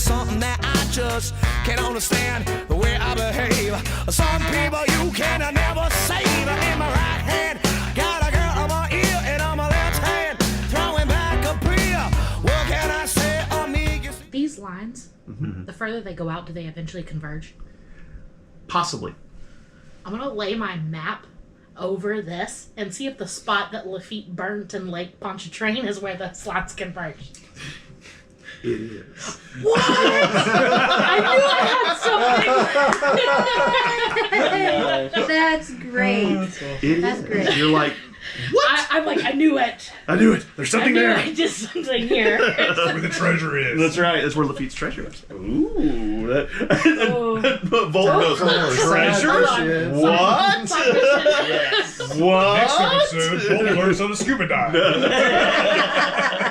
something that I just can't understand the way I behave. Some people you can never save. In my right hand, got a girl on my ear, and on my left hand, throwing back a beer. What can I say, amigo? These lines, the further they go out, do they eventually converge? Possibly. I'm gonna lay my map over this and see if the spot that Lafitte burnt in Lake Pontchartrain is where the slots converge. It is. What? I knew I had something. That's great. That's great. You're like, what? I'm like, I knew it. I knew it. There's something there. I did something here. That's where the treasure is. That's right. That's where Lafitte's treasure is. Ooh. Oh. Volt goes, treasure? What? Yes. What? Next episode, we'll learn how to scuba dive.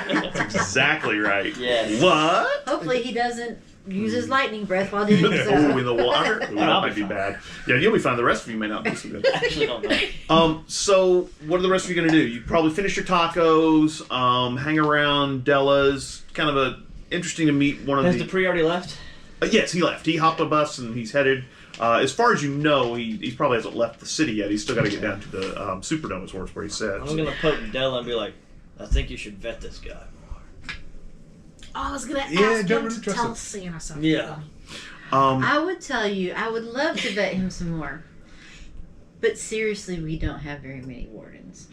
That's exactly right. Yes. What? Hopefully he doesn't use his lightning breath while doing Oh, so. in the water? Ooh, that might be bad. Yeah, you'll be fine. The rest of you may not be so good. Actually, don't know. So what are the rest of you going to do? You probably finish your tacos, hang around Della's. Kind of interesting to meet one of Has the... Dupree already left? Yes, he left. He hopped a bus and he's headed... as far as you know, he probably hasn't left the city yet. He's still got to get down to the Superdome, is where he said. I'm going to poke Della and be like, I think you should vet this guy more. Oh, I was gonna Yeah, ask don't him really to trust tell him. Santa something. Yeah. I would tell you, I would love to vet him some more. But seriously, we don't have very many wardens.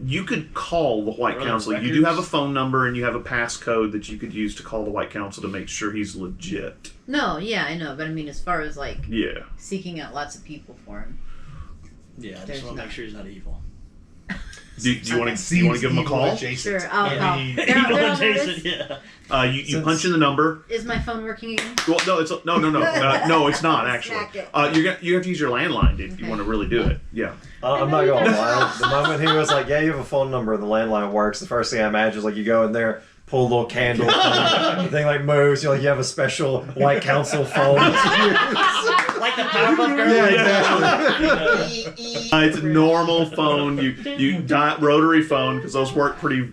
You could call the White Are there Council. You records? do have a phone number and you have a passcode that you could use to call the White Council to make sure he's legit. No, yeah, I know. But I mean, as far as like Yeah. seeking out lots of people for him. Yeah, I just There's want to not. make sure he's not evil. Do you want to give him a call? Sure, I'll call. Evil They're on the Jason, list. yeah. You punch in the number. Is my phone working again? Well, no, no, it's not actually. Smack it. You have to use your landline if you Okay. want to really do it. Yeah. I'm not gonna lie. The moment he was like, "Yeah, you have a phone number," and the landline works, the first thing I imagine is like you go in there, pull a little candle, the thing like moves. You're like, you have a special White Council phone. Like the Powerpuff Girls? Yeah, exactly. It's a normal phone. You dial rotary phone because those work pretty.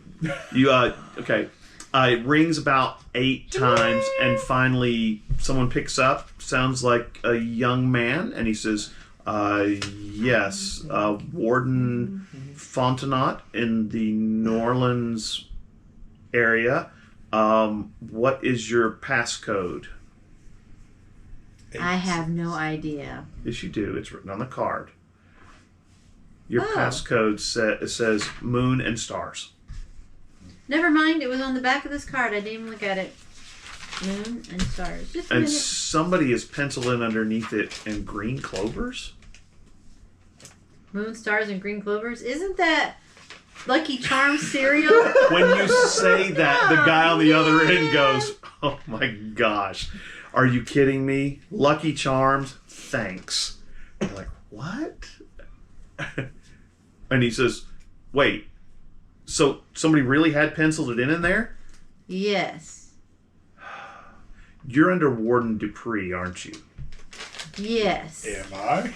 Okay. It rings about 8 times, and finally someone picks up. Sounds like a young man, and he says, "Yes, Warden Fontenot in the New Orleans area. What is your passcode?" I have no idea. Yes, you do. It's written on the card. Your Oh. passcode says moon and stars. Never mind, it was on the back of this card. I didn't even look at it. Moon and stars. Just a And minute. somebody has penciled in underneath it in green clovers. Moon, stars, and green clovers. Isn't that Lucky Charms cereal? When you say that, the guy on the other end goes, "Oh my gosh, are you kidding me? Lucky Charms, thanks." I'm like, what? And he says, "Wait, so somebody really had penciled it in there? Yes. You're under Warden Dupree, aren't you?" Yes. Am I?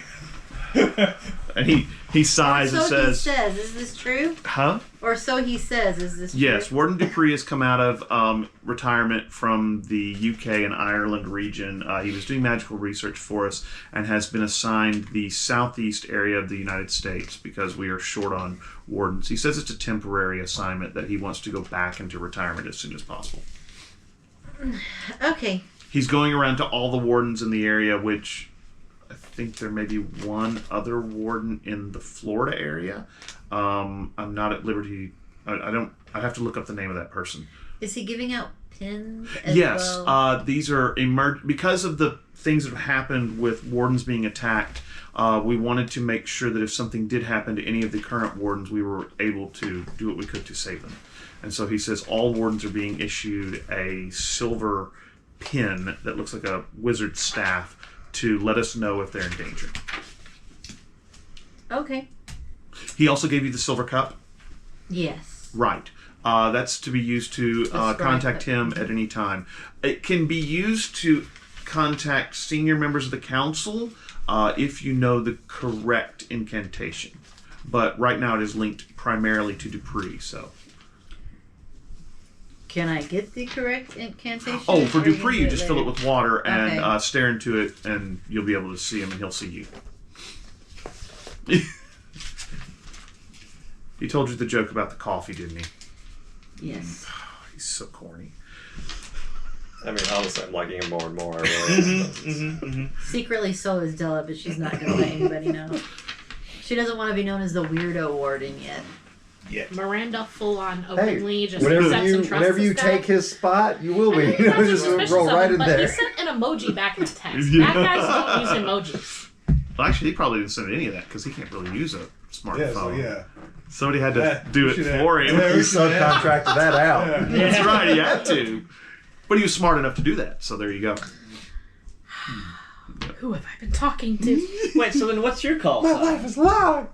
And he sighs So and says, he says, is this true? "Huh? Or so he says, is this true? Yes, Warden Dupree has come out of retirement from the UK and Ireland region. He was doing magical research for us and has been assigned the southeast area of the United States because we are short on wardens. He says it's a temporary assignment that he wants to go back into retirement as soon as possible. Okay. He's going around to all the wardens in the area, which I think there may be one other warden in the Florida area. I'm not at liberty. I have to look up the name of that person. Is he giving out pins as Yes, well? these are because of the things that have happened with wardens being attacked. We wanted to make sure that if something did happen to any of the current wardens, we were able to do what we could to save them. And so he says all wardens are being issued a silver pin that looks like a wizard's staff to let us know if they're in danger. Okay. He also gave you the silver cup. Yes. Right. That's to be used to That's contact right. him at any time. It can be used to contact senior members of the council if you know the correct incantation. But right now it is linked primarily to Dupree, so. Can I get the correct incantation? Oh, for or you Dupree, do you just fill it later? with water and Okay. stare into it, and you'll be able to see him, and he'll see you. He told you the joke about the coffee, didn't he? Yes. He's so corny. I mean, honestly, I'm liking him more and more. I really Secretly, so is Della, but she's not going to let anybody know. She doesn't want to be known as the weirdo warden yet. Miranda full on openly just whenever accepts you and trusts whenever this you guy. take his spot, you will be. You know, That's just suspicious roll of right him, in but there. he sent an emoji back in a text. Yeah. Bad guys don't use emojis. Well, actually, he probably didn't send any of that because he can't really use a smartphone. Yeah, so yeah. Somebody had to Yeah, do we it should have- for him. Yeah, He we should have- subcontracted that out. Yeah. That's right, he had to. But he was smart enough to do that, so there you go. Who have I been talking to? Wait, so then what's your call My sign? life is long.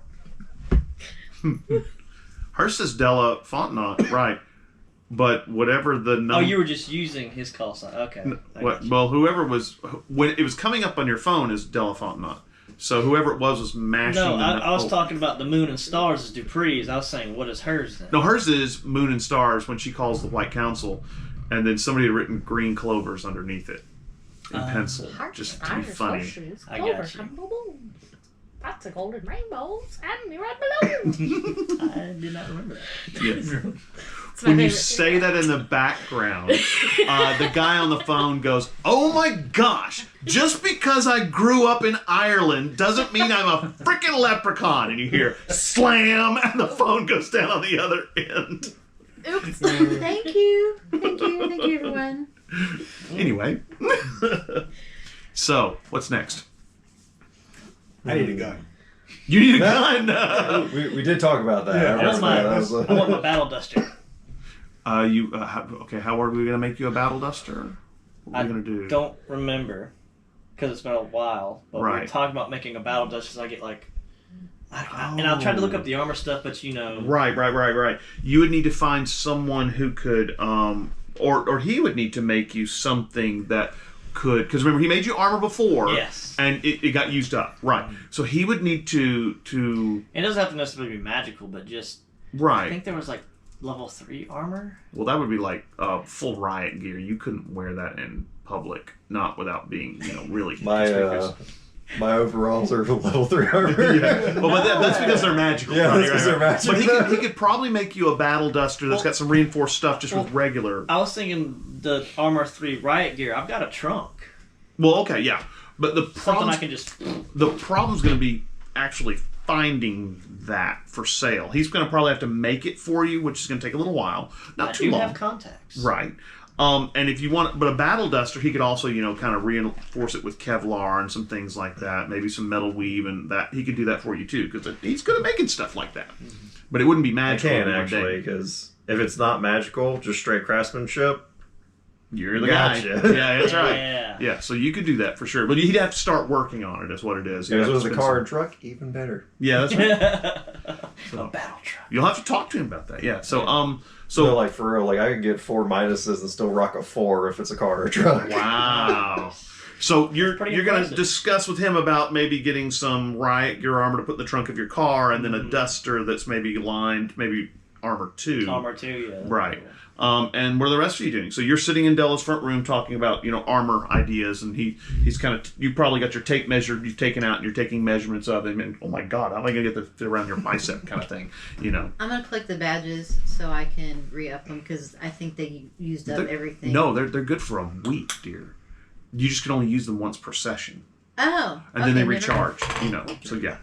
Hers says Della Fontenot, right. But whatever the number... Oh, you were just using his call sign. Okay. I got you. Well, whoever was... When it was coming up on your phone is Della Fontenot. So whoever it was mashing... No, I was oh. talking about the moon and stars as Dupree's. I was saying, what is hers then? No, hers is Moon and Stars when she calls the White Council, and then somebody had written green clovers underneath it in pencil, just to be funny. I got you. Lots of golden rainbows and red balloons. I did not remember that. Yes. It's my When you favorite. say that in the background, the guy on the phone goes, "Oh my gosh, just because I grew up in Ireland doesn't mean I'm a freaking leprechaun." And you hear slam, and the phone goes down on the other end. Oops. Thank you. Thank you. Thank you, everyone. Anyway. So, what's next? I need a gun. You need a gun! We did talk about that. Yeah, I That's remember my, that. That was I want my battle duster. How are we going to make you a battle duster? What are we going to do? Don't remember, because it's been a while, but we Right. were talking about making a battle duster, so I get like... And I tried to look up the armor stuff, but you know... Right. You would need to find someone who could, or he would need to make you something that could, because remember, he made you armor before. Yes. And it got used up. Right. So he would need to It doesn't have to necessarily be magical, but just... I right. think there was like level 3 armor. Well, that would be like full riot gear. You couldn't wear that in public, not without being, really conspicuous. My overalls are level 3 armor. Yeah. Well, but that's because they're magical. Yeah, right, that's because they're magical. But he could probably make you a battle duster that's got some reinforced stuff just with regular. I was thinking the armor 3 riot gear. I've got a trunk. Well, okay, yeah, but the Something problem I can just... the problem's going to be actually finding that for sale. He's going to probably have to make it for you, which is going to take a little while. Not I too do long. have contacts. Right. And if you want, but a battle duster, he could also, kind of reinforce it with Kevlar and some things like that. Maybe some metal weave, and that he could do that for you too, because he's good at making stuff like that. But it wouldn't be I magical. can in one actually, day. because if it's not magical, just straight craftsmanship. You're the Gotcha. guy. Yeah, that's right. Yeah. Yeah, so you could do that for sure, but he'd have to start working on it. Is what it is. If You'd it have to was a spend car some- and truck, even better. Yeah, that's right. A battle truck. You'll have to talk to him about that. Yeah. So So like for real, like I can get 4 minuses and still rock a 4 if it's a car or a truck. Wow. So you're Pretty going to impressive. discuss with him about maybe getting some riot gear armor to put in the trunk of your car, and then a duster that's maybe lined, maybe armor 2. Armor 2, yeah. Right. And what are the rest of you doing? So you're sitting in Della's front room talking about, armor ideas, and he's kind of, you probably got your tape measure you've taken out, and you're taking measurements of him, and oh my God, how am I going to get the fit around your bicep kind of thing, I'm going to collect the badges so I can re-up them because I think they used up everything. No, they're good for a week, dear. You just can only use them once per session. Oh. And then they never recharge, So yeah.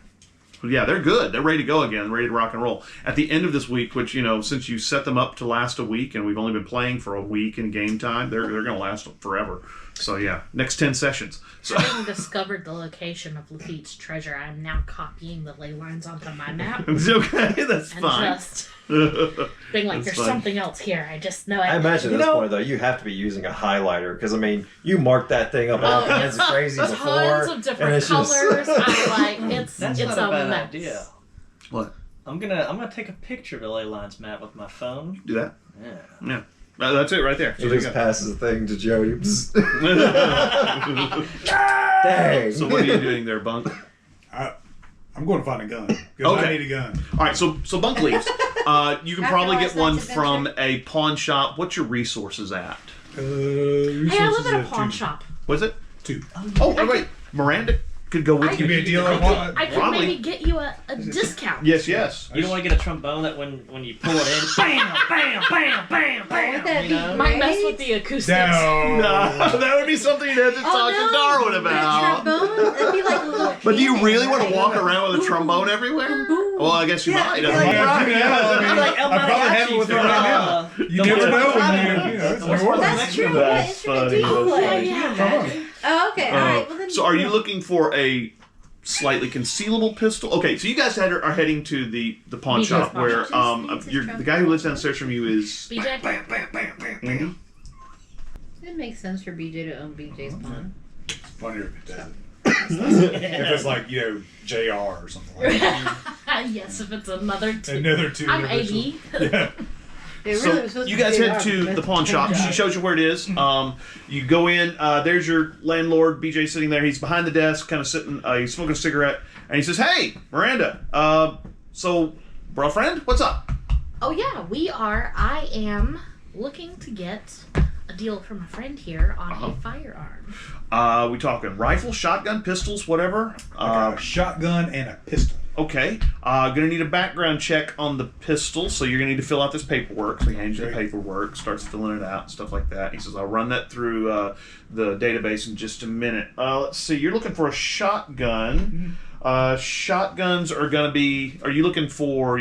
But yeah, they're good. They're ready to go again, ready to rock and roll. At the end of this week, which, since you set them up to last a week and we've only been playing for a week in game time, they're going to last forever. So yeah, next 10 sessions. So Having discovered the location of Lafitte's treasure, I'm now copying the ley lines onto my map it's okay, that's and fine. just being like, That's there's fine. something else here. I just know it. I imagine at this point though, you have to be using a highlighter because you marked that thing up all kinds of crazy Tons before, of and different it's just colors. I'm like, it's That's it's not a a bad mess. idea. What? I'm gonna take a picture of the ley lines map with my phone. Do that? Yeah. Yeah. That's it right there. So He there you just go. passes the thing to Jody. Psst. So Dang. what are you doing there, Bunk? I'm going to find a gun because Okay. I need a gun. All right, so Bunk leaves. You can After probably last get one night's from adventure? a pawn shop. What's your resources at? Hey, I live at a pawn shop. Was it? 2. Oh, wait. Miranda could go with I- you. Give me a deal on what? I could Probably. maybe get you a discount. Yes. You don't want to get a trombone that when you pull it in, bam, bam, bam, bam, Would bam. that You be know? Might mess great? with the acoustics. No. No, that would be something you'd have to talk to Darwin The about. trombone? That'd be like a little But do you piano, really want right? to walk around with a trombone everywhere? Well, I guess you Yeah, might. yeah, I mean, yeah. right, yeah. It's like El I probably have it Mariachi with me from, right now. You never know when you know, it's New Orleans. That's true. That's What instrument do funny. you That's play? Yeah. Oh, okay. All right. Well, then. So are you looking for a slightly concealable pistol? Okay, so you guys are heading to the pawn BJ's shop pawn where shop. the guy who lives downstairs from you is BJ? Andy. It makes sense for BJ to own BJ's pawn. It's funnier if it doesn't. If it's like, JR or something like that. Yes, if it's another two. Another 2 I'm individuals. AB. Yeah. It So really was supposed you to be guys JR, head to but the pawn shop. She shows you where it is. You go in. There's your landlord, BJ, sitting there. He's behind the desk, kind of sitting. He's smoking a cigarette, and he says, "Hey, Miranda. So, girlfriend, what's up?" Oh yeah, we are. I am looking to get a deal from a friend here on a firearm. We talking rifle, shotgun, pistols, whatever. A shotgun and a pistol. Okay. Gonna need a background check on the pistol, so you're gonna need to fill out this paperwork. So he hands you the paperwork, starts filling it out, stuff like that. He says, "I'll run that through the database in just a minute." Let's see. You're looking for a shotgun. Shotguns are gonna be. Are you looking for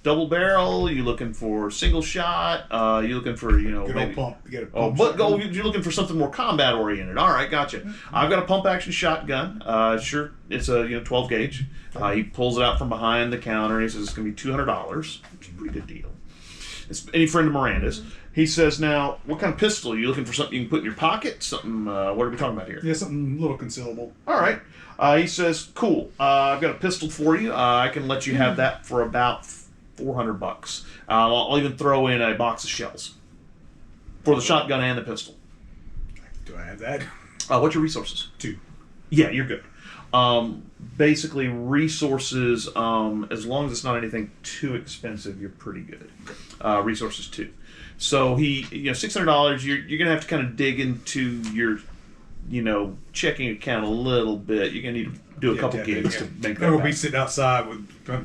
double barrel? Are you looking for single shot? You looking for Good maybe. old pump. You get a Oh, pump but shotgun. you're looking for something more combat oriented. All right, gotcha. I've got a pump action shotgun. Sure, it's a 12 gauge. He pulls it out from behind the counter and he says it's going to be $200, which is a pretty good deal. It's any friend of Miranda's. He says, "Now, what kind of pistol? Are you looking for something you can put in your pocket? Something? What are we talking about here?" Yeah, something a little concealable. All right. He says, "Cool. I've got a pistol for you. I can let you have that for about $400. I'll even throw in a box of shells for the shotgun and the pistol." Do I have that? What's your resources? 2. Yeah, you're good. Basically, resources, as long as it's not anything too expensive, you're pretty good. Resources 2. So $600. You're gonna have to kind of dig into your, checking account a little bit. You're gonna need to do a couple gigs to make that Or back. be sitting outside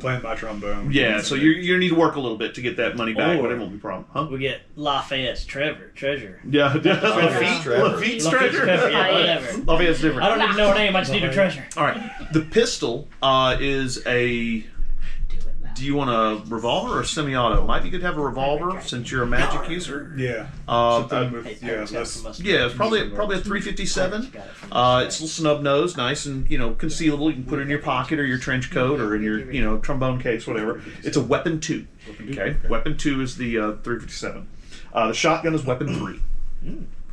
playing my trombone. Yeah, so you're gonna need to work a little bit to get that money back, but it won't be a problem, huh? We get Lafayette's treasure. Yeah, Lafitte's treasure. Lafitte's treasure. Yeah, whatever. Lafayette's different. I don't even know her name. I just need her treasure. All right, the pistol is a. Do you want a revolver or semi-auto? Might be good to have a revolver since you're a magic user. Yeah. Um, Something with, Hey, yeah, Paris got less. some mustard. Yeah, it's probably a 357. Got it from It's a little snub nose, nice and concealable. You can put it in your pocket or your trench coat or in your trombone case, whatever. It's a weapon 2. Okay, weapon 2 is the 357. The shotgun is weapon 3.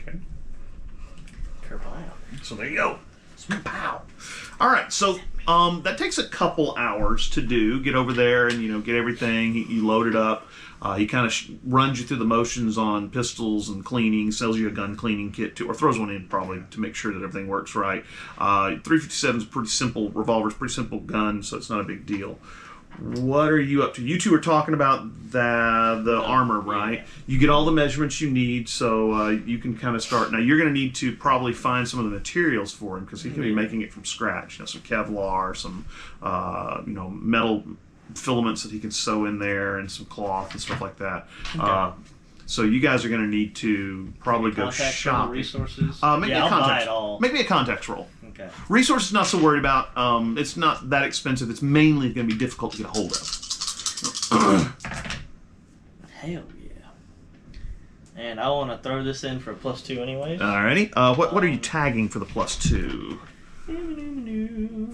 Okay, Kerblau. so there you go. Pow. All right, so that takes a couple hours to do. Get over there and get everything. You load it up. He kind of runs you through the motions on pistols and cleaning. Sells you a gun cleaning kit too, or throws one in probably to make sure that everything works right. 357 is a pretty simple revolver. It's a pretty simple gun, so it's not a big deal. What are you up to? You two are talking about the armor, right? You get all the measurements you need, so you can kind of start. Now, you're going to need to probably find some of the materials for him because he's going to be making it from scratch. Some Kevlar, some metal filaments that he can sew in there, and some cloth and stuff like that. So you guys are going to need to probably go Contacts, shopping. resources. Maybe Yeah, a I'll buy context. it all. Make me a context roll. Okay. Resources not so worried about. It's not that expensive. It's mainly going to be difficult to get a hold of. Hell yeah. And I want to throw this in for a +2 anyways. Alrighty. What are you tagging for the +2?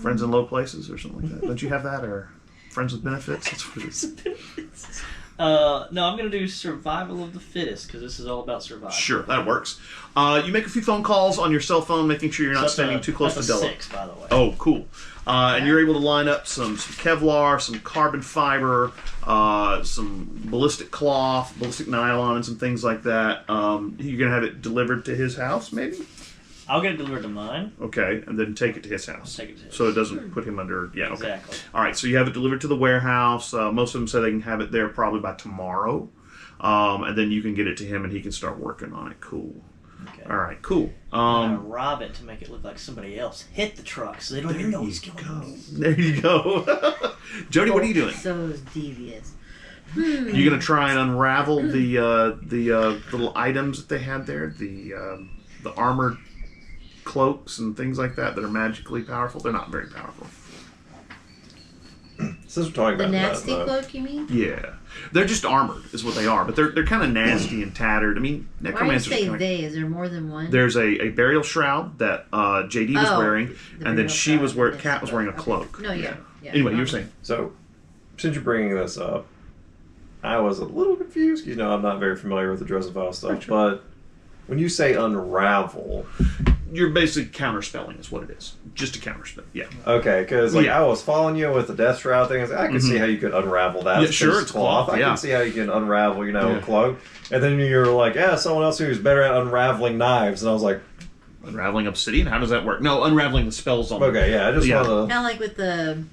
Friends in low places or something like that? Don't you have that, or friends with benefits? That's what it is. No, I'm going to do survival of the fittest because this is all about survival. Sure, that works. You make a few phone calls on your cell phone, making sure you're not That's standing too close to that's Della. a 6, by the way. Oh, cool. And you're able to line up some Kevlar, some carbon fiber, some ballistic cloth, ballistic nylon, and some things like that. You're going to have it delivered to his house, maybe? I'll get it delivered to mine. Okay, and then take it to his I'll house. take it to his. So it doesn't put him under. Yeah. Okay. Exactly. All right. So you have it delivered to the warehouse. Most of them say they can have it there probably by tomorrow, and then you can get it to him and he can start working on it. Cool. Okay. All right. Cool. I'm gonna rob it to make it look like somebody else hit the truck, so they don't even know he's going to me. There you go. Jody, what are you doing? So devious. You gonna try and unravel the little items that they had there, the armored cloaks and things like that are magically powerful? They're not very powerful. Since we're talking The about nasty that, cloak, you mean? Yeah, they're just armored, is what they are. But they're kind of nasty and tattered. I mean, Why do you necromancers. say Kinda, they? Is there more than one? there's a burial shroud that JD was Oh, wearing, the and then burial she was shroud, wearing. yes. Kat was wearing a Okay. cloak. No, yeah. Anyway, you were saying. So, since you're bringing this up, I was a little confused. You know, I'm not very familiar with the Dresden Files stuff, but when you say unravel, You're basically counterspelling, is what it is. Just a counterspell. Yeah. okay, because like Yeah. I was following you with the death shroud thing. I was like, I can see how you could unravel that. Yeah, It's sure, just it's cloth, I yeah. can see how you can unravel, you know, Yeah. a cloak. And then you're like, yeah, someone else who's better at unraveling knives. And I was like, Unraveling obsidian? How does that work? No, unraveling the spells on okay, yeah, I just Yeah. want to. Kind of like with the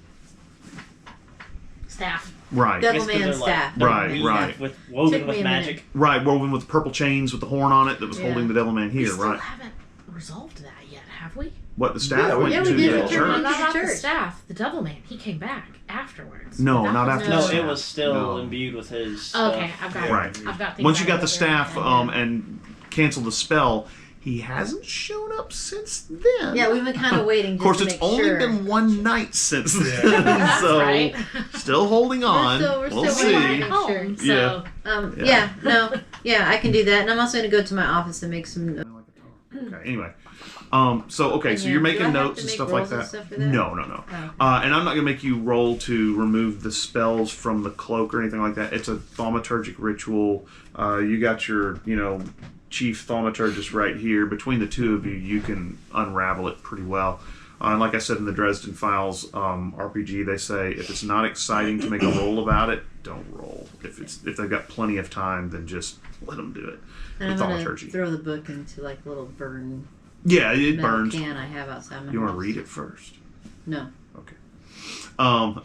Staff. Right. Devil It's 'cause man they're staff. Right, weaved right. With woven Took me with a minute. magic. Right, woven with purple chains with the horn on it that was Yeah. holding the devil man We here, still right? haven't resolved that yet, have we? What, the staff Yeah, we went did to return the it. church? No, not the Church. staff. The devil man. He came back afterwards. No, That not was after No, the it staff. was still No. imbued with his. Okay, stuff. I've got Right. it. I've got things Once you out got the of staff there. and canceled the spell, he hasn't shown up since then. Yeah, we've been kind of waiting. Of course, just it's to make only sure. been one night since then, That's so right. still holding on. we're we'll still see. waiting. Home, so Yeah. Yeah. Yeah, no, yeah, I can do that, and I'm also going to go to my office and make some. Okay. Anyway, so okay, so Yeah. you're Do I making have notes to and make stuff like rolls and that. stuff for that? No. Oh. And I'm not gonna make you roll to remove the spells from the cloak or anything like that. It's a thaumaturgic ritual. You got your, chief thaumaturgist right here. Between the two of you, you can unravel it pretty well. And like I said in the Dresden Files RPG, they say if it's not exciting to make a roll about it, don't roll. If they've got plenty of time, then just let them do it. And With I'm going to thaumaturgy. throw the book into like a little burn Yeah, it metal burns. can I have outside my You want house. to read it first? No, Okay. I'm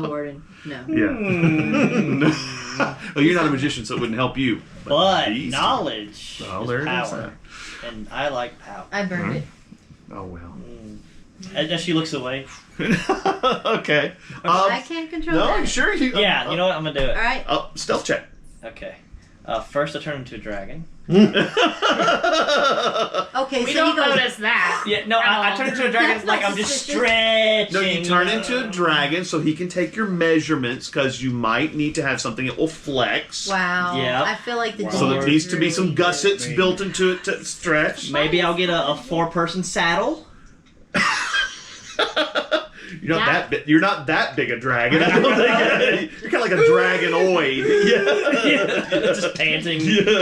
the warden. No. Yeah. Well, you're not a magician, so it wouldn't help you. But these- knowledge Well, is there it is. power, and I like power. I burned it. Oh well. And as she looks away, Okay. I can't control No, that. sure you. yeah, you know what? I'm gonna do it. All right. Stealth check. Okay. First, I turn into a dragon. Okay, we so don't he goes. notice that. Yeah, no, I turn into a dragon like I'm just stretching. No, you turn into a dragon so he can take your measurements because you might need to have something that will flex. Wow. Yeah. I feel like the. So there dwarves needs to be really some good. gussets built into it to stretch. Maybe I'll get a 4-person saddle. You're not Yeah. that big. You're not that big a dragon. I don't think. You're kind of like a dragonoid. Yeah. Just panting. I He'll hear be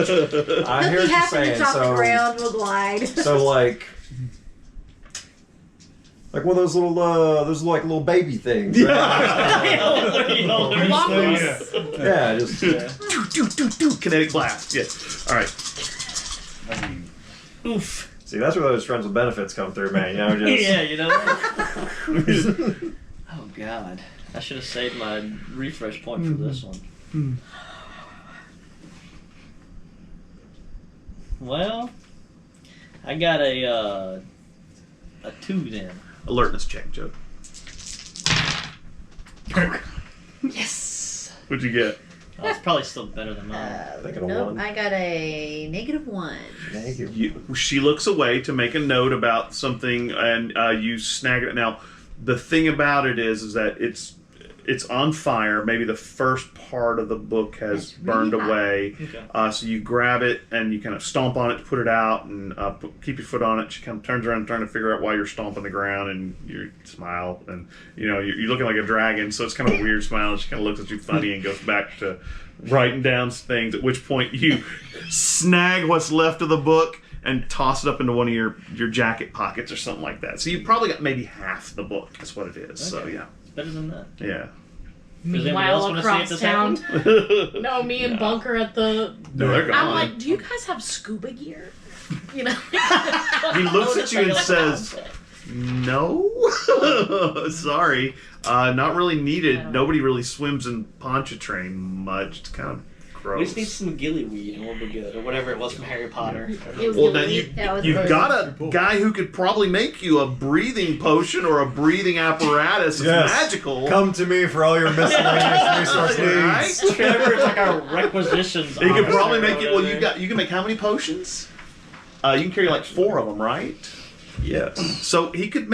what you're half an saying. inch off the So, ground. We'll glide. so like one of those little baby things. Right? Lumps. Yeah, just Kinetic blast. Yes. All right. Oof. see that's where those friends with benefits come through, man. You know, just Yeah, you know. Oh God, I should have saved my refresh point for this one. Well, I got a 2 then. Alertness check, Joe. Yes. What'd you get? Oh, it's probably still better than mine. think of a Nope, 1. I got a -1. Negative. She looks away to make a note about something, and you snag it. Now, the thing about it is that it's on fire. Maybe the first part of the book has It's really burned hot. away. Okay. So you grab it and you kind of stomp on it to put it out, and keep your foot on it. She kind of turns around trying to figure out why you're stomping the ground, and you smile, and you're looking like a dragon. So it's kind of a weird smile. And she kind of looks at you funny and goes back to writing down things. At which point you snag what's left of the book and toss it up into one of your jacket pockets or something like that. So you've probably got maybe half the book. That's what it is. So Okay. yeah, It's better than that. yeah. Does anybody else Meanwhile, want to see if across this town. happens? No, me and Bunker at the. No, they're gone. I'm like, do you guys have scuba gear? You know. He looks at you and says, "No, sorry, not really needed. Nobody really swims in Pontchartrain much. It's kind of gross." We just need some gillyweed and we'll be good, or whatever it was from Harry Potter. It was Well, now really- you've got a guy who could probably make you a breathing potion or a breathing apparatus. It's Yes. magical. Come to me for all your miscellaneous resource Right? needs. Trevor, it's like our requisitions. He could officer probably or make it. Well, whatever. you can make how many potions? You can carry like 4 of them, right? Yes. So he could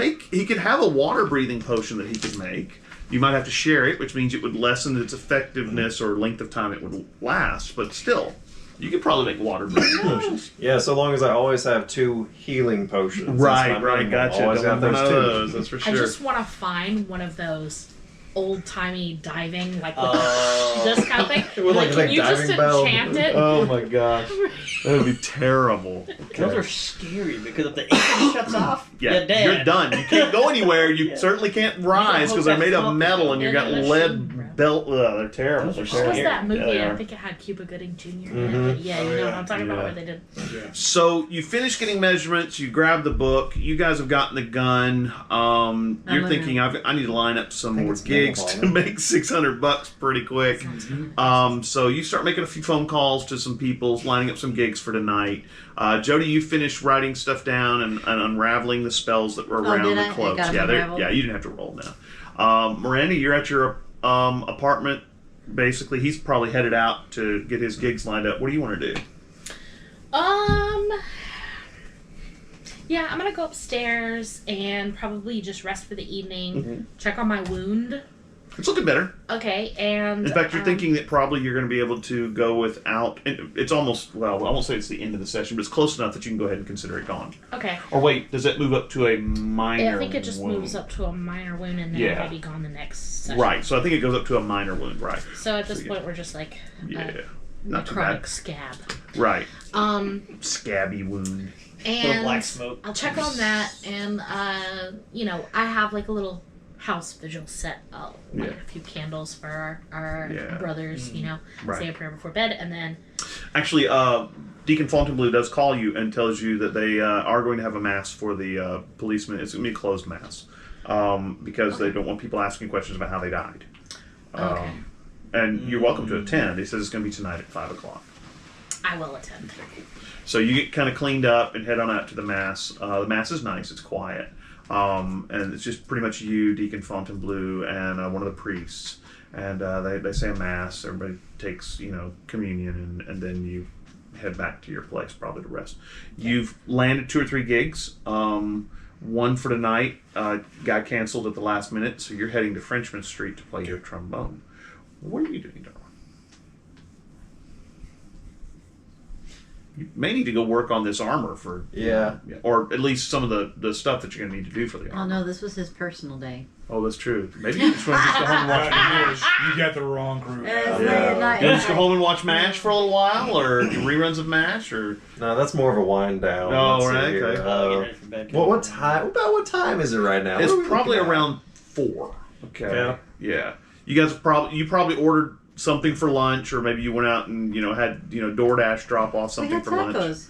have a water breathing potion that he could make. You might have to share it, which means it would lessen its effectiveness or length of time it would last. But still, you could probably make water breathing potions. Yeah, so long as I always have 2 healing potions. That's Right, my right, minimum. gotcha. Always Don't have want those none of 2. those, that's for I sure. just want to find one of those old-timey diving, like with Oh. this kind of thing. With, Like, like, can a you just diving bell. enchant it? Oh my gosh, that would be terrible. Those are scary because if the engine shuts off, Yeah, you're dead. you're done. You can't go anywhere. You Yeah. certainly can't rise because they're made of metal and you got lead belt. They're terrible. They're Those are What was terrible. that movie? Yeah, they I are. think it had Cuba Gooding Jr. in Mhm. it. But yeah, you know what I'm talking about, Yeah. where they did. Yeah. So you finish getting measurements. You grab the book. You guys have gotten the gun. You're looking thinking, I need to line up some think more it's gigs to Megaphone. make $600 pretty quick. So you start making a few phone calls to some people, lining up some gigs for tonight. Jody, you finished writing stuff down and unraveling the spells that were around did the I? I cloaks. got them Yeah, unraveled? yeah, you didn't have to roll now. Miranda, you're at your apartment. Basically, he's probably headed out to get his gigs lined up. What do you want to do? Yeah, I'm gonna go upstairs and probably just rest for the evening. Check on my wound. It's looking better. Okay, and In fact, you're thinking that probably you're going to be able to go without. It's almost, well, I won't say it's the end of the session, but it's close enough that you can go ahead and consider it gone. Okay. Or wait, does that move up to a minor? I think it just wound? moves up to a minor wound and then Yeah. maybe gone the next session. Right, so I think it goes up to a minor wound, right? So at this So you- point, we're just like Yeah, a not too necrotic bad. scab. Right, Um, scabby wound. and black smoke. I'll check on that, and you know, I have like a little house vigil set up, like Yeah. a few candles for our Yeah. brothers. You know, Right. say a prayer before bed, and then Actually, Deacon Fontainebleau does call you and tells you that they are going to have a mass for the policemen. It's going to be a closed mass because they don't want people asking questions about how they died. Okay. And you're welcome to attend. He says it's going to be tonight at 5 o'clock. I will attend. So you get kind of cleaned up and head on out to the mass. The mass is nice; it's quiet, and it's just pretty much you, Deacon Fontainebleau, and one of the priests. And they say a mass. Everybody takes communion, and then you head back to your place probably to rest. You've landed 2 or 3 gigs. One for tonight got canceled at the last minute, so you're heading to Frenchman Street to play your trombone. What are you doing, darling? You may need to go work on this armor for Yeah. or at least some of the stuff that you're going to need to do for the Oh armor. no, this was his personal day. Oh, that's true. Maybe you just want to just go home and watch MASH. You got the wrong group. It's Yeah. late at night. You just go home and watch MASH for a little while, or reruns of MASH, or No, that's more of a wind down. Oh, Let's see right, here. okay. Getting ready for bed. What time? About what time is it right now? it's What are we probably looking at? around 4. Okay. Yeah. Yeah. You guys probably ordered something for lunch, or maybe you went out and had DoorDash drop off We something had for lunch. tacos.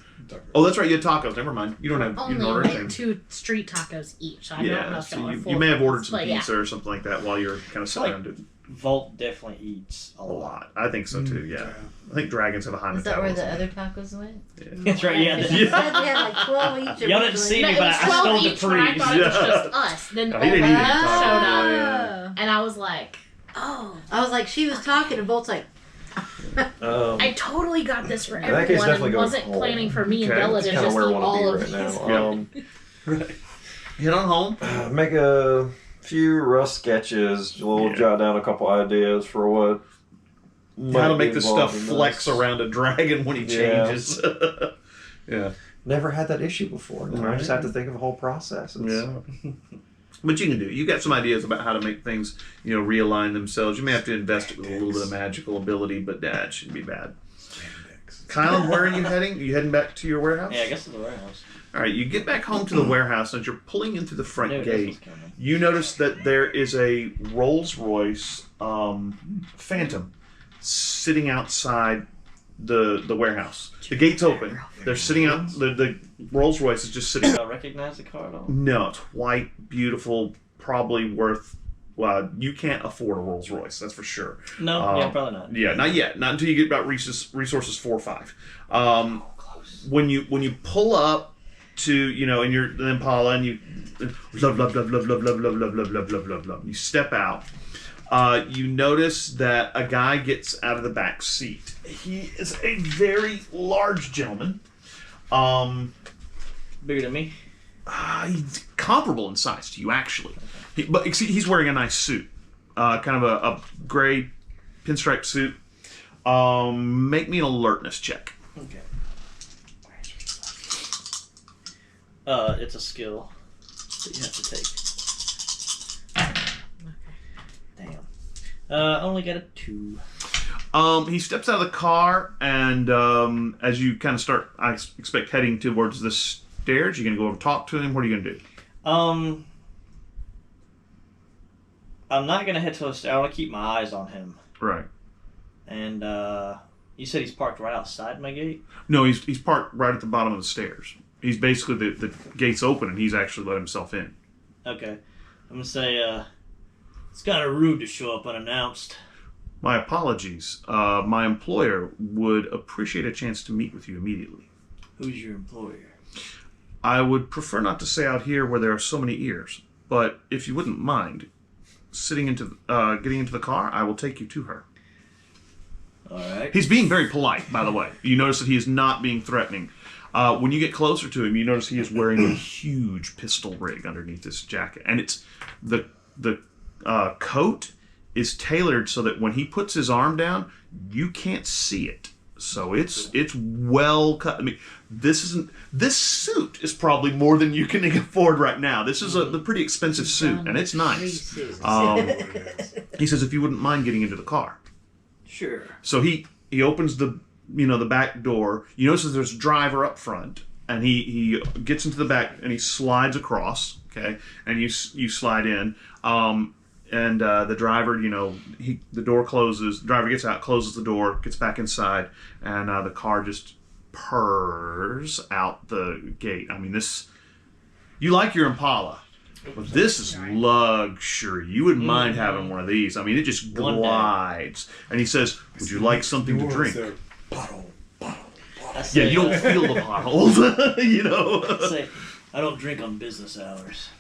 Oh, that's right. You had tacos. Never mind. You don't have. You Only didn't order like anything. 2 street tacos each. I don't know Yeah, if so y'all are you full may have of ordered those, some but yeah. pizza or something like that while you're kind of sitting like- around doing Vault definitely eats a a lot. lot. I think so too. Yeah, I think dragons have a high Is that where the metabolism. other tacos went? That's right. Yeah. Because you said we had like 12 each. Y'all didn't see No, me, it but was I 12 stole the each when I priest. thought it was Yeah. just us. Then Oh, all he didn't the eat it. others showed up, Yeah. and I was like, oh. I was like, she was talking, and Bolt's like, I totally got this for In that case, everyone definitely and go wasn't home. planning for me and Okay. Bella That's to kind of just where I eat want all to of be right these. now. Head on home. Make a few rough sketches. We'll Yeah. jot down a couple ideas for what. How to might make be the involved stuff in flex this. around a dragon when he Yeah. changes. Yeah. Never had that issue before. Now I just have to think of a whole process. It's- But you can do it. You got some ideas about how to make things, realign themselves. You may have to invest it with a little bit of magical ability, but it shouldn't be bad. Kyle, where are you heading? Are you heading back to your warehouse? Yeah, I guess it's the warehouse. All right, you get back home to the warehouse, and as you're pulling into the front Knew this gate, was coming. you notice that there is a Rolls-Royce Phantom sitting outside the warehouse. The gate's open. They're sitting out. The Rolls Royce is just sitting. Do I recognize the car at all? No, it's white, beautiful, probably worth. Well, you can't afford a Rolls Royce, that's for sure. No, yeah, probably not. Yeah, not yet. Not until you get about resources 4 or 5. Close. When you pull up to in your Impala and you you step out, you notice that a guy gets out of the back seat. He is a very large gentleman. Bigger than me? He's comparable in size to you, actually. But he's wearing a nice suit, kind of a gray pinstripe suit. Make me an alertness check. Okay. It's a skill that you have to take. Damn. I only got a 2. He steps out of the car, and as you kind of start, I expect, heading towards the stairs, you're going to go over and talk to him. What are you going to do? I'm not going to head to the stairs. I want to keep my eyes on him. Right. And you said he's parked right outside my gate? No, he's parked right at the bottom of the stairs. He's basically, the gate's open, and he's actually let himself in. Okay. I'm going to say, it's kind of rude to show up unannounced. My apologies. My employer would appreciate a chance to meet with you immediately. Who's your employer? I would prefer not to say out here where there are so many ears, but if you wouldn't mind getting into the car, I will take you to her. All right. He's being very polite, by the way. You notice that he is not being threatening. When you get closer to him, you notice he is wearing a huge pistol rig underneath his jacket, and it's the coat is tailored so that when he puts his arm down, you can't see it. So it's well cut. I mean, this suit is probably more than you can afford right now. This is the pretty expensive suit, and it's nice. He says, if you wouldn't mind getting into the car. Sure. So he opens the back door. You notice that there's a driver up front, and he gets into the back and he slides across. Okay, and you slide in. And the driver, the door closes. The driver gets out, closes the door, gets back inside, and the car just purrs out the gate. I mean, you like your Impala, but this is luxury. You wouldn't mind having one of these. I mean, it just glides. And he says, "Would you like something to drink?" Yeah, you don't feel the bottles, I say, I don't drink on business hours.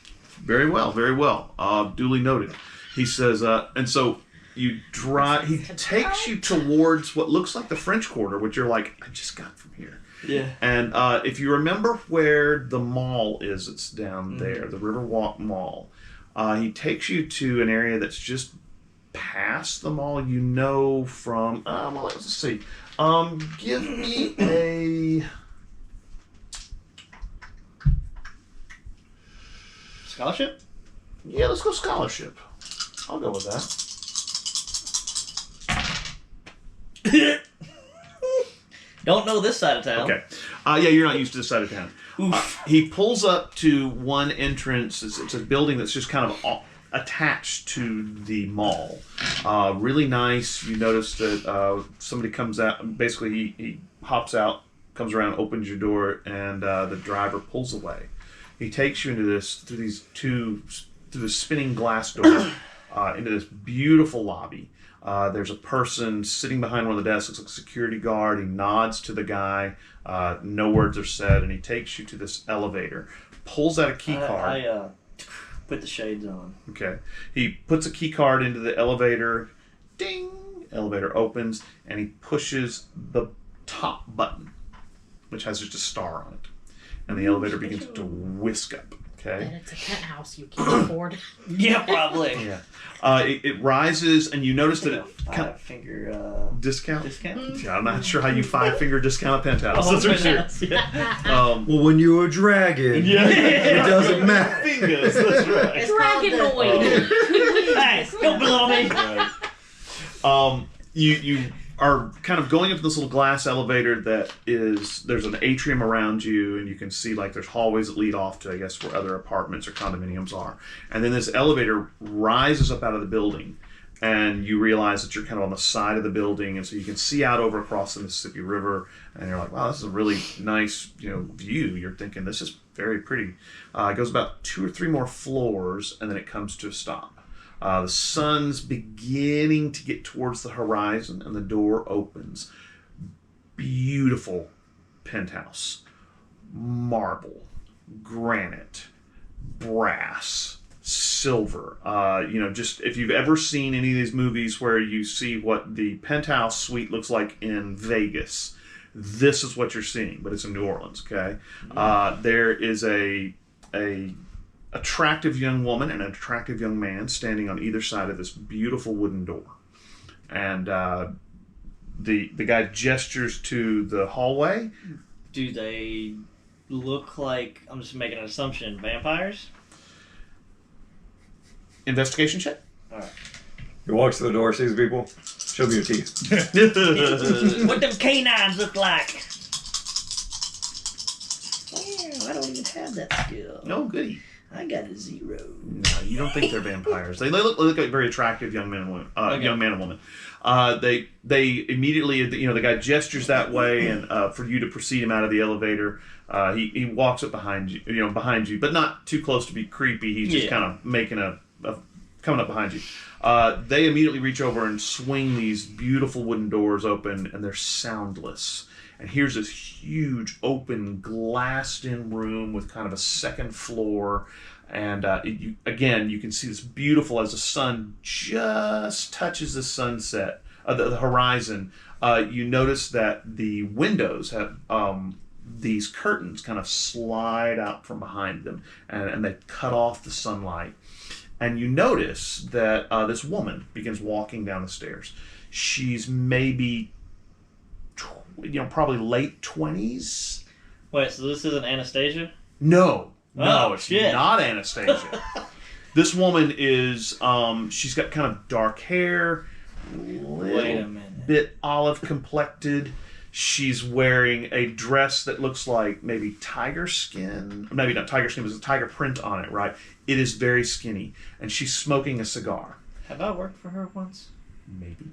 Very well, very well. Duly noted. He says, and so you drive. He takes you towards what looks like the French Quarter, which you're like, I just got from here. Yeah. And if you remember where the mall is, it's down there, the Riverwalk Mall. He takes you to an area that's just past the mall. From well, let's see. Give me a Scholarship? Yeah, let's go scholarship. I'll go with that. Don't know this side of town. Okay. Yeah, you're not used to this side of town. He pulls up to one entrance. It's a building that's just kind of attached to the mall. Really nice. You notice that somebody comes out. Basically, he hops out, comes around, opens your door, and the driver pulls away. He takes you into through the spinning glass door into this beautiful lobby. There's a person sitting behind one of the desks. Looks like a security guard. He nods to the guy. No words are said, and he takes you to this elevator. Pulls out a key card. I put the shades on. Okay. He puts a key card into the elevator. Ding! Elevator opens, and he pushes the top button, which has just a star on it. And the elevator begins to whisk up. Okay. And it's a penthouse you can't afford. Yeah, probably. Yeah. It rises, and you notice that it Five-finger discount. discount. Yeah, I'm not sure how you 5-finger discount a penthouse. Oh, That's for sure. penthouse. Yeah. Well, when you're a dragon, it doesn't matter. Fingers. That's right. It's called Dragonoid. Hey, don't belittle me. Right. You are kind of going up this little glass elevator there's an atrium around you, and you can see like there's hallways that lead off to, I guess, where other apartments or condominiums are. And then this elevator rises up out of the building, and you realize that you're kind of on the side of the building, and so you can see out over across the Mississippi River, and you're like, wow, this is a really nice, view. You're thinking this is very pretty. It goes about 2 or 3 more floors, and then it comes to a stop. The sun's beginning to get towards the horizon, and the door opens. Beautiful penthouse, marble, granite, brass, silver. Just if you've ever seen any of these movies where you see what the penthouse suite looks like in Vegas, this is what you're seeing, but it's in New Orleans. Okay, there is a attractive young woman and an attractive young man standing on either side of this beautiful wooden door, and the guy gestures to the hallway. Do they look like, I'm just making an assumption, vampires? Investigation check. All right. He walks to the door, sees people. Show me your teeth. What them canines look like? Well, I don't even have that skill. No, goody. I got a 0. No, you don't think they're vampires. They look like very attractive young men and women. Okay. Young man and woman. They immediately, the guy gestures that way, and for you to proceed him out of the elevator. He walks up behind you, but not too close to be creepy. He's just kind of making coming up behind you. They immediately reach over and swing these beautiful wooden doors open, and they're soundless. And here's this huge open glassed-in room with kind of a second floor. And you can see this beautiful, as the sun just touches the sunset, the horizon. You notice that the windows have these curtains kind of slide out from behind them, and they cut off the sunlight. And you notice that this woman begins walking down the stairs. She's maybe probably late 20s. Wait, so this isn't Anastasia? No, Oh, it's shit. not Anastasia. This woman is, she's got kind of dark hair, Wait a minute. bit olive complected. She's wearing a dress that looks like maybe tiger skin. Maybe not tiger skin, but there's a tiger print on it, right? It is very skinny. And she's smoking a cigar. Have I worked for her once? Maybe.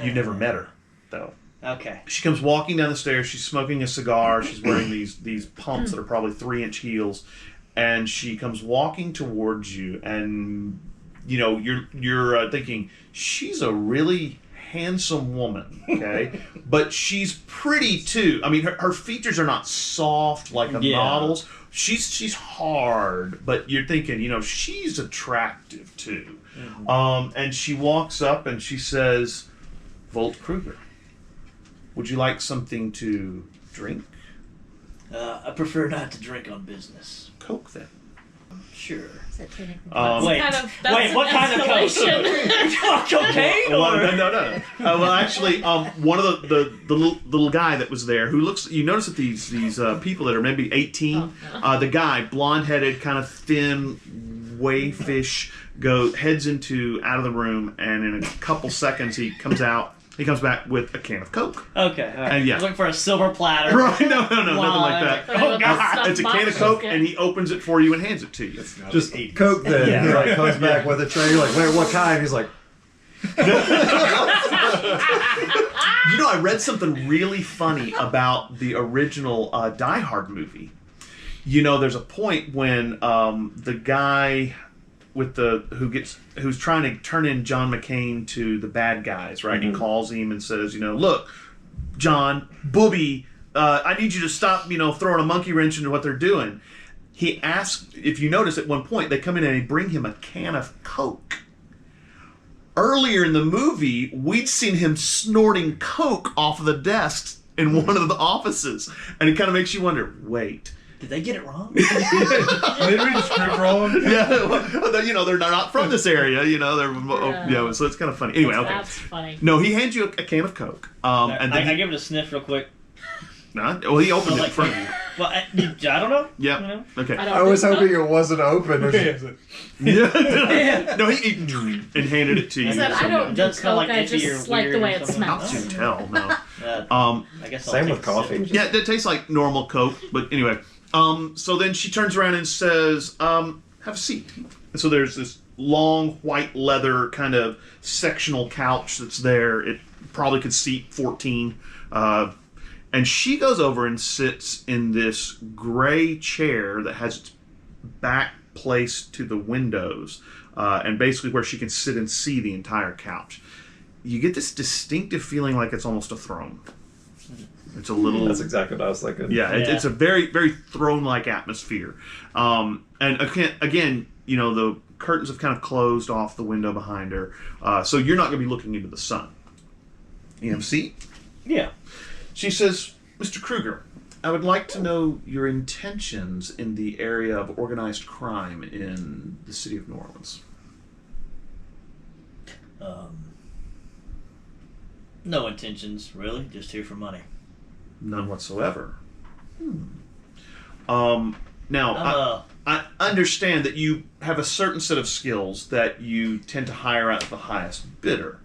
You've never met her, though. Okay. She comes walking down the stairs. She's smoking a cigar. She's wearing these pumps that are probably 3-inch heels, and she comes walking towards you. And you're thinking she's a really handsome woman, okay, but she's pretty too. I mean, her features are not soft like a model's. She's hard, but you're thinking, she's attractive too. Mm-hmm. And she walks up and she says, "Volt Kruger, would you like something to drink?" I prefer not to drink on business. Coke, then. Sure. Is that technically? Wait, what kind of coke? Cocaine? No. Well, actually, one of the little guy that was there who looks. You notice that these people that are maybe 18. The guy, blonde-headed, kind of thin, wayfish, heads out of the room, and in a couple seconds he comes out. He comes back with a can of Coke. Okay, all right. And I'm looking for a silver platter. Right? No, nothing like that. Oh, God. It's a can of Coke, and he opens it for you and hands it to you. Just Coke then. Yeah. He comes back with a tray. You're like, wait, what kind? He's like, I read something really funny about the original Die Hard movie. There's a point when the guy with who's trying to turn in John McCain to the bad guys, right? Mm-hmm. He calls him and says, "Look, John, Booby, I need you to stop, throwing a monkey wrench into what they're doing." He asks, if you notice at one point, they come in and they bring him a can of Coke. Earlier in the movie, we'd seen him snorting Coke off of the desks in one of the offices. And it kind of makes you wonder, wait. Did they get it wrong? Did we read the script wrong? Yeah, well, they're not from this area, so it's kind of funny. Anyway, okay. That's funny. No, he hands you a can of Coke. And then I give it a sniff real quick. well, he opened it in front of you. Well, I don't know. Yeah. Okay. I was hoping it wasn't open. Yeah. No, he and handed it to you. He said, "I don't do That's kinda Coke, like I itchy or just like the weird way or it something. Not smells." to tell, no. I guess I'll Same take with a sip. coffee. Yeah, it tastes like normal Coke, but anyway. So then she turns around and says, "Have a seat." And so there's this long white leather kind of sectional couch that's there. It probably could seat 14. And she goes over and sits in this gray chair that has its back placed to the windows, and basically where she can sit and see the entire couch. You get this distinctive feeling like it's almost a throne. It's a little... That's exactly what I was thinking. Yeah, it's a very, very throne-like atmosphere. And again, the curtains have kind of closed off the window behind her, so you're not going to be looking into the sun. EMC? Yeah. She says, Mr. Kruger, I would like to know your intentions in the area of organized crime in the city of New Orleans. No intentions, really. Just here for money. None whatsoever. Now, I understand that you have a certain set of skills that you tend to hire out the highest bidder.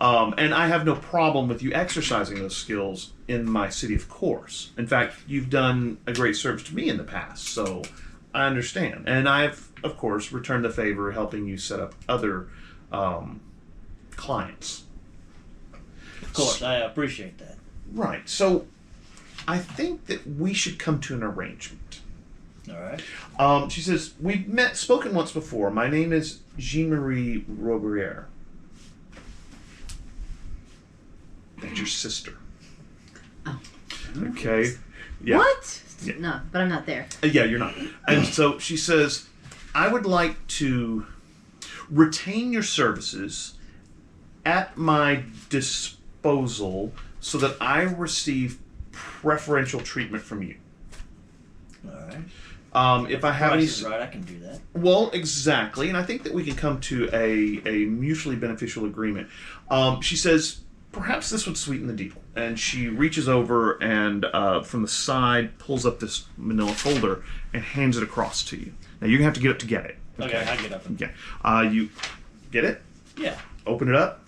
And I have no problem with you exercising those skills in my city, of course. In fact, you've done a great service to me in the past, so I understand. And I've, of course, returned the favor helping you set up other clients. Of course, I appreciate that. Right. So I think that we should come to an arrangement. All right. She says, we've spoken once before. My name is Jean-Marie Robriere. That's your sister. Oh. Okay. Yeah. What? Yeah. No, but I'm not there. Yeah, you're not. And so she says, I would like to retain your services at my disposal so that I receive preferential treatment from you. All right. If I have any... Price is right, I can do that. Well, exactly. And I think that we can come to a mutually beneficial agreement. She says, perhaps this would sweeten the deal. And she reaches over and from the side pulls up this manila folder and hands it across to you. Now, you're going to have to get up to get it. Okay, I get up. Okay. You get it? Yeah. Open it up.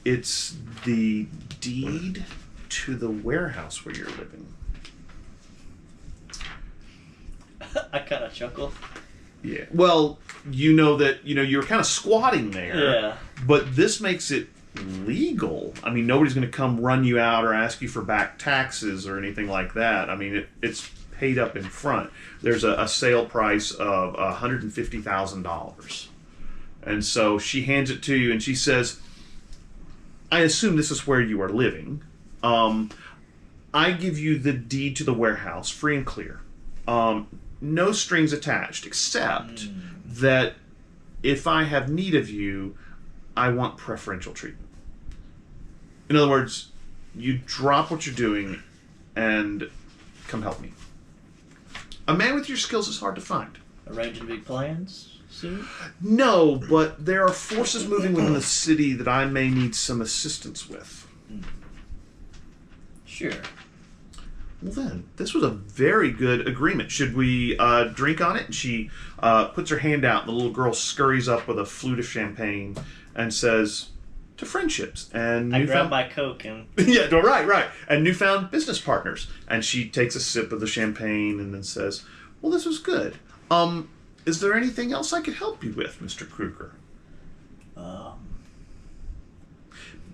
It's the deed to the warehouse where you're living. I kind of chuckle. Yeah. Well, you know that, you're kind of squatting there. Yeah. But this makes it legal. I mean, nobody's going to come run you out or ask you for back taxes or anything like that. I mean, it's paid up in front. There's a sale price of $150,000. And so she hands it to you and she says, I assume this is where you are living. I give you the deed to the warehouse, free and clear. No strings attached, except that if I have need of you, I want preferential treatment. In other words, you drop what you're doing and come help me. A man with your skills is hard to find. Arranging big plans soon? No, but there are forces moving within the city that I may need some assistance with. Sure. Well then, this was a very good agreement. Should we drink on it? And she puts her hand out, and the little girl scurries up with a flute of champagne and says, to friendships. And I grab my Coke and... yeah, right. And newfound business partners. And she takes a sip of the champagne and then says, well, this was good. Is there anything else I could help you with, Mr. Kruger?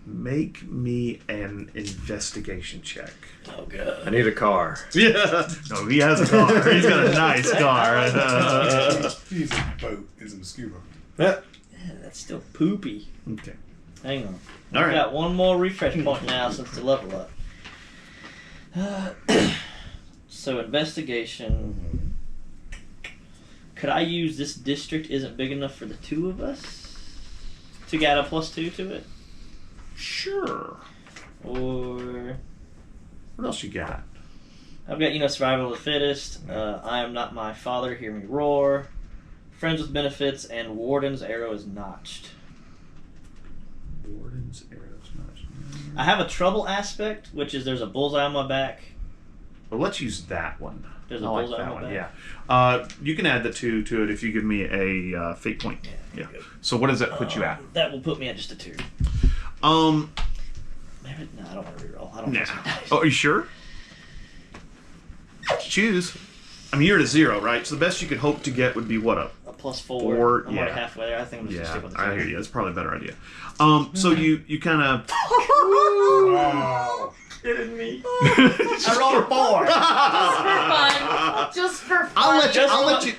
Make me an investigation check. Oh, God. I need a car. Yeah. No, he has a car. He's got a nice car. He's a boat. He's a scuba. Yeah. Yeah, that's still poopy. Okay. Hang on. All right. I've got one more refresh point now since the level up. So, investigation. Could I use this district isn't big enough for the two of us? To get a +2 to it? Sure. Or... What else you got? I've got, survival of the fittest, I am not my father, hear me roar, friends with benefits, and warden's arrow is notched. Warden's arrows notched. I have a trouble aspect, which is there's a bullseye on my back. Well, let's use that one. There's a I like bullseye that on my one. back. Yeah. You can add the 2 to it if you give me a fate point. Yeah. Good. So what does that put you at? That will put me at just a 2. Maybe, no, I don't want to reroll. I don't Nah. want to dice. Oh, are you sure? Choose. I mean, you're at a 0, right? So the best you could hope to get would be what, a plus 4. Four, I'm already yeah. halfway there. I think I'm just gonna Yeah, stick with the I 2. hear you. That's probably a better idea. So you kind of. Wow. Kidding me? I rolled a 4. Just for fun. I'll let you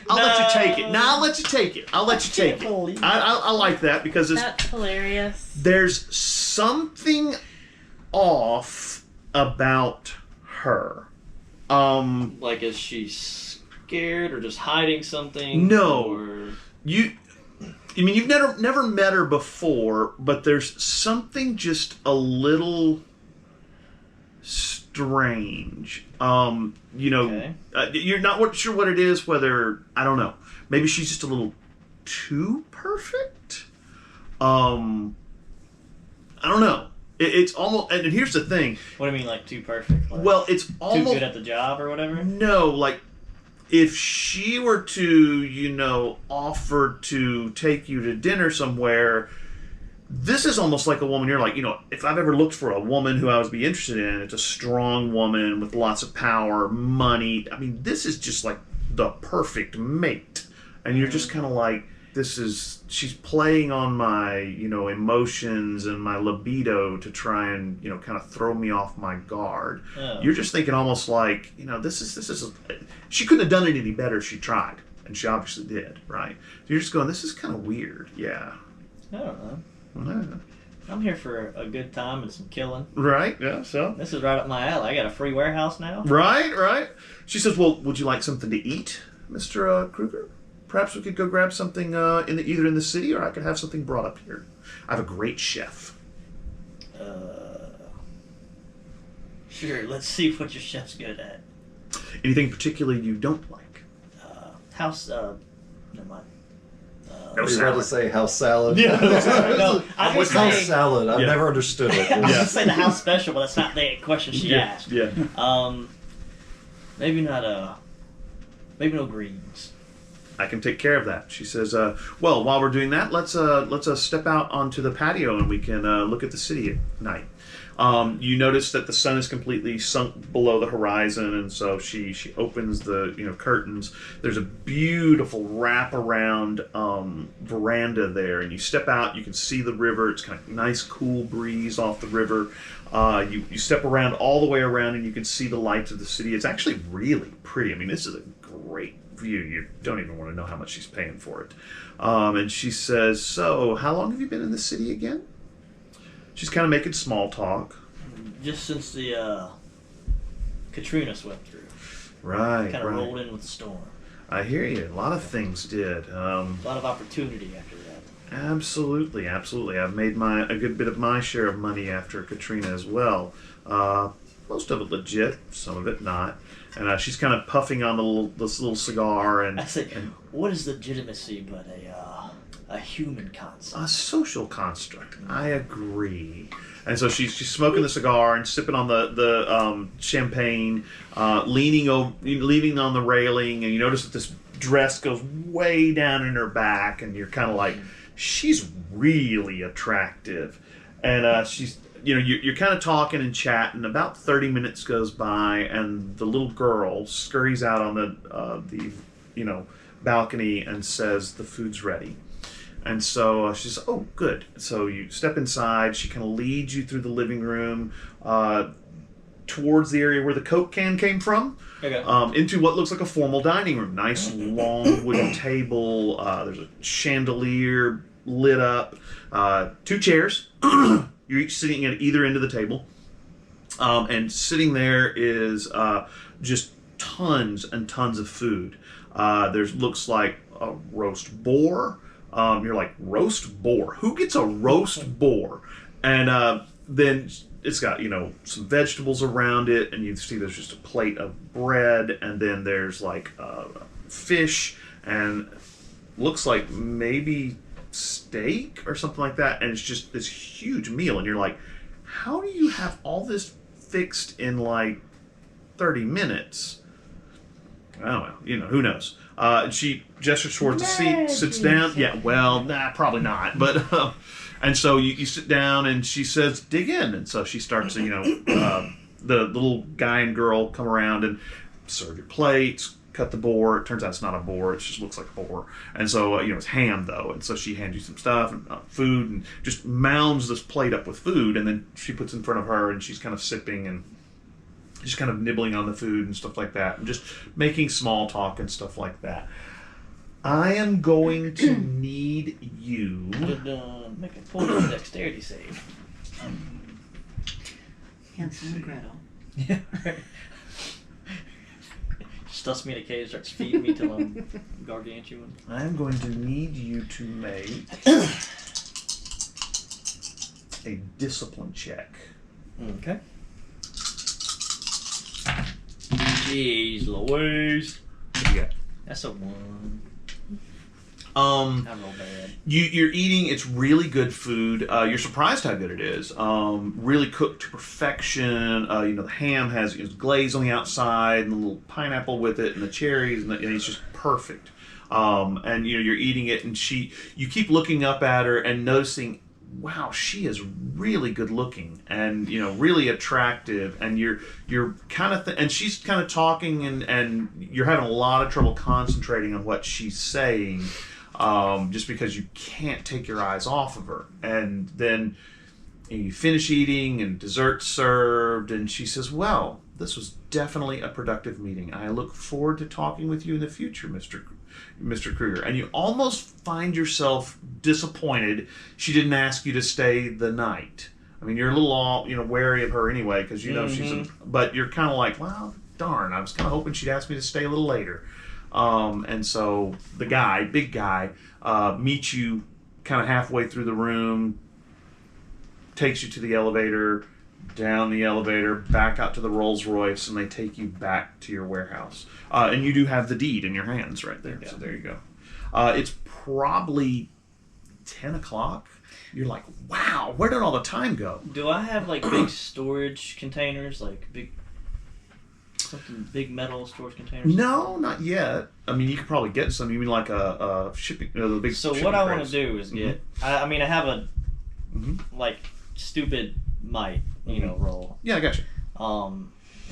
No. take it. No, I'll let you take it. I'll let you take can't believe it. I like that because That's hilarious. there's something off about her. Like, is she scared or just hiding something? No. Or... I mean, you've never met her before, but there's something just a little strange. Okay. You're not sure what it is. Whether I don't know. Maybe she's just a little too perfect. I don't know. It's almost. And here's the thing. What do you mean, like, too perfect? Like, Well, it's too almost good at the job or whatever? no. Like if she were to, offer to take you to dinner somewhere. This is almost like a woman. You're like, if I've ever looked for a woman who I would be interested in, it's a strong woman with lots of power, money. I mean, this is just like the perfect mate. And you're just kind of like, she's playing on my, emotions and my libido to try and, kind of throw me off my guard. Oh. You're just thinking almost like, this is, she couldn't have done it any better if she tried. And she obviously did, right? So you're just going, this is kind of weird. Yeah. I don't know. Yeah. I'm here for a good time and some killing. Right, yeah, so. This is right up my alley. I got a free warehouse now. Right. She says, well, would you like something to eat, Mr. Kruger? Perhaps we could go grab something either in the city or I could have something brought up here. I have a great chef. Sure, let's see what your chef's good at. Anything particularly you don't like? Never mind. No I was about salad. to say house salad. No, I was gonna House say, salad. I've Yeah. never understood it. I was gonna say the house special, but that's not the question she asked. Yeah. Maybe not maybe no greens. I can take care of that. She says, well, while we're doing that, let's step out onto the patio and we can look at the city at night. You notice that the sun is completely sunk below the horizon, and so she opens the curtains. There's a beautiful wraparound veranda there, and you step out. You can see the river. It's kind of nice, cool breeze off the river. You step around all the way around, and you can see the lights of the city. It's actually really pretty. I mean, this is a great view. You don't even want to know how much she's paying for it. And she says, "So, how long have you been in the city again?" She's kind of making small talk. Just since the Katrina swept through. Right, Kind of rolled in with the storm. I hear you. A lot of things did. A lot of opportunity after that. Absolutely. I've made a good bit of my share of money after Katrina as well. Most of it legit, some of it not. And she's kind of puffing on this little cigar I say, what is legitimacy but a human concept? a social construct. I agree. And so she's smoking the cigar and sipping on the champagne, leaning on the railing, and you notice that this dress goes way down in her back, and you're kind of like, she's really attractive. And she's, you're kind of talking and chatting. About 30 minutes goes by, and the little girl scurries out on the balcony and says, "The food's ready." And so she says, "Oh, good." So you step inside. She kind of leads you through the living room towards the area where the Coke can came from, Okay. into what looks like a formal dining room. Nice long wooden table. There's a chandelier lit up. 2 chairs. You're each sitting at either end of the table. And sitting there is just tons and tons of food. Looks like a roast boar. You're like, roast boar? Who gets a roast boar? And then it's got, some vegetables around it, and you see there's just a plate of bread, and then there's like fish, and looks like maybe steak or something like that, and it's just this huge meal, and you're like, how do you have all this fixed in like 30 minutes? I don't know, who knows? She gestures towards the seat, sits down. Yeah, well, nah, probably not. But and so you sit down, and she says, "Dig in." And so she starts, the little guy and girl come around and serve your plates, cut the boar. It turns out it's not a boar. It just looks like a boar. And so, it's ham, though. And so she hands you some stuff and food and just mounds this plate up with food. And then she puts it in front of her, and she's kind of sipping and just kind of nibbling on the food and stuff like that. And just making small talk and stuff like that. I am going to need you... Make a point of dexterity save. Hansel and Gretel. Yeah, right. Stuffs me in a cage, starts feeding me till I'm gargantuan. I am going to need you to make a discipline check. Okay. Jeez Louise. What do you got? That's a 1. Um, I roll bad. you're eating. It's really good food. You're surprised how good it is. Really cooked to perfection. The ham has glaze on the outside and a little pineapple with it, and the cherries, and it's just perfect. And you're eating it, and you keep looking up at her and noticing, wow, she is really good looking and really attractive, and you're kind of and she's kind of talking, and you're having a lot of trouble concentrating on what she's saying. Just because you can't take your eyes off of her. And then you finish eating and dessert's served, and she says, well, this was definitely a productive meeting. I look forward to talking with you in the future, Mr. Kruger. And you almost find yourself disappointed she didn't ask you to stay the night. I mean, you're a little wary of her anyway, because she's but you're kind of like, well, darn, I was kind of hoping she'd ask me to stay a little later. And so the big guy, meets you kind of halfway through the room, takes you to the elevator, down the elevator, back out to the Rolls Royce, and they take you back to your warehouse. And you do have the deed in your hands right there. Yeah. So there you go. It's probably 10 o'clock. You're like, wow, where did all the time go? Do I have big storage containers, big metal storage containers? No, not yet. I mean, you could probably get some. You mean like a shipping, the big. So shipping what I want crates. to do is get. I have a stupid might roll. Yeah, I got you.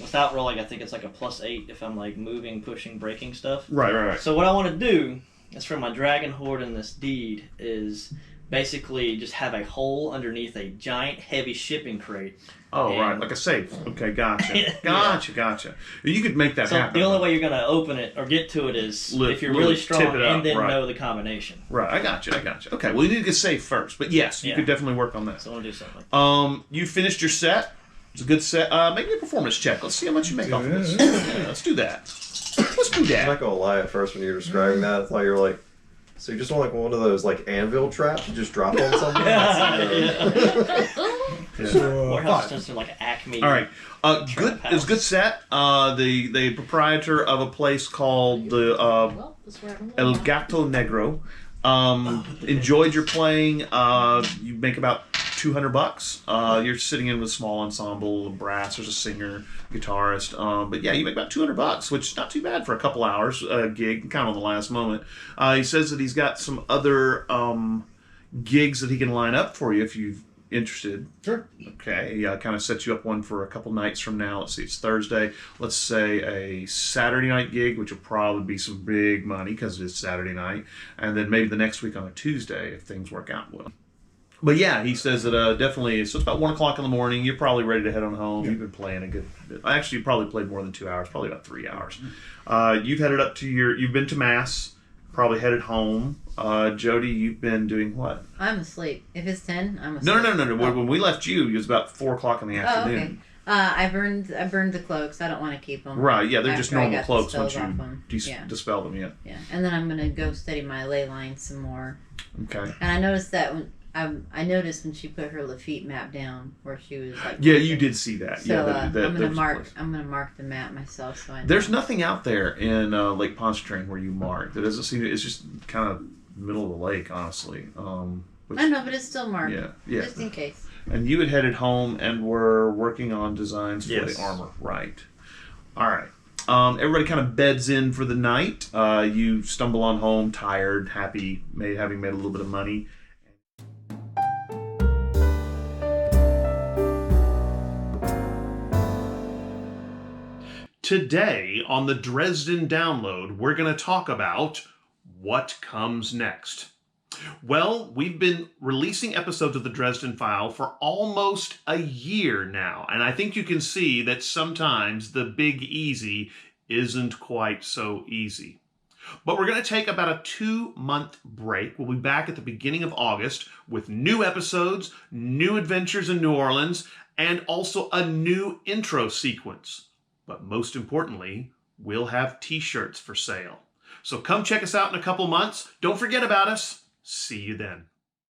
Without rolling, I think it's a +8 if I'm moving, pushing, breaking stuff. Right. So what I want to do is for my dragon horde in this deed is basically just have a hole underneath a giant heavy shipping crate. Oh, right, like a safe. Okay, gotcha. Gotcha. You could make that happen. The only way you're going to open it or get to it is if you're really strong and then know the combination. Right, I gotcha. Okay, well, you need to get safe first, but yes, you could definitely work on that. So I want to do something. You finished your set. It's a good set. Make me a performance check. Let's see how much you make off of this. Yeah, let's do that. I'm not gonna lie. At first, when you were describing that, I thought you were so you just want one of those anvil traps you just drop on something. Warehouse systems are Acme. All right, good. It was a good set. The proprietor of a place called the El Gato Negro enjoyed your playing. You make about $200. You're sitting in with a small ensemble, brass. There's a singer, guitarist. But yeah, you make about $200, which is not too bad for a couple hours gig, kind of on the last moment. He says that he's got some other gigs that he can line up for you if you're interested. Sure. Okay. Yeah, kind of sets you up one for a couple nights from now. Let's see, it's Thursday. Let's say a Saturday night gig, which will probably be some big money because it's Saturday night, and then maybe the next week on a Tuesday if things work out well. But yeah, he says that definitely, so it's about 1 o'clock in the morning. You're probably ready to head on home. Yeah. You've been playing a good bit. Actually, you probably played more than 2 hours, probably about 3 hours. You've headed up to you've been to Mass, probably headed home. Jody, you've been doing what? I'm asleep. If it's 10, I'm asleep. No. Oh. When we left you, it was about 4 o'clock in the afternoon. Oh, okay. I burned the cloaks. I don't want to keep them. Right, yeah, they're just normal cloaks once you Yeah. dispel them, yeah. Yeah, and then I'm going to go study my ley lines some more. Okay. And I noticed that I noticed when she put her Lafitte map down where she was Yeah, you did see that. So yeah, I'm gonna mark the map myself. So I know. There's nothing out there in Lake Pontchartrain where you mark. There doesn't seem. It's just kind of middle of the lake, honestly. I know, but it's still marked. Yeah. Just in case. And you had headed home and were working on designs for Yes. the armor, right? All right. Everybody kind of beds in for the night. You stumble on home, tired, happy, having made a little bit of money. Today on the Dresden Download, we're going to talk about what comes next. Well, we've been releasing episodes of the Dresden File for almost a year now, and I think you can see that sometimes the big easy isn't quite so easy. But we're going to take about a 2-month break. We'll be back at the beginning of August with new episodes, new adventures in New Orleans, and also a new intro sequence. But most importantly, we'll have t-shirts for sale. So come check us out in a couple months. Don't forget about us. See you then.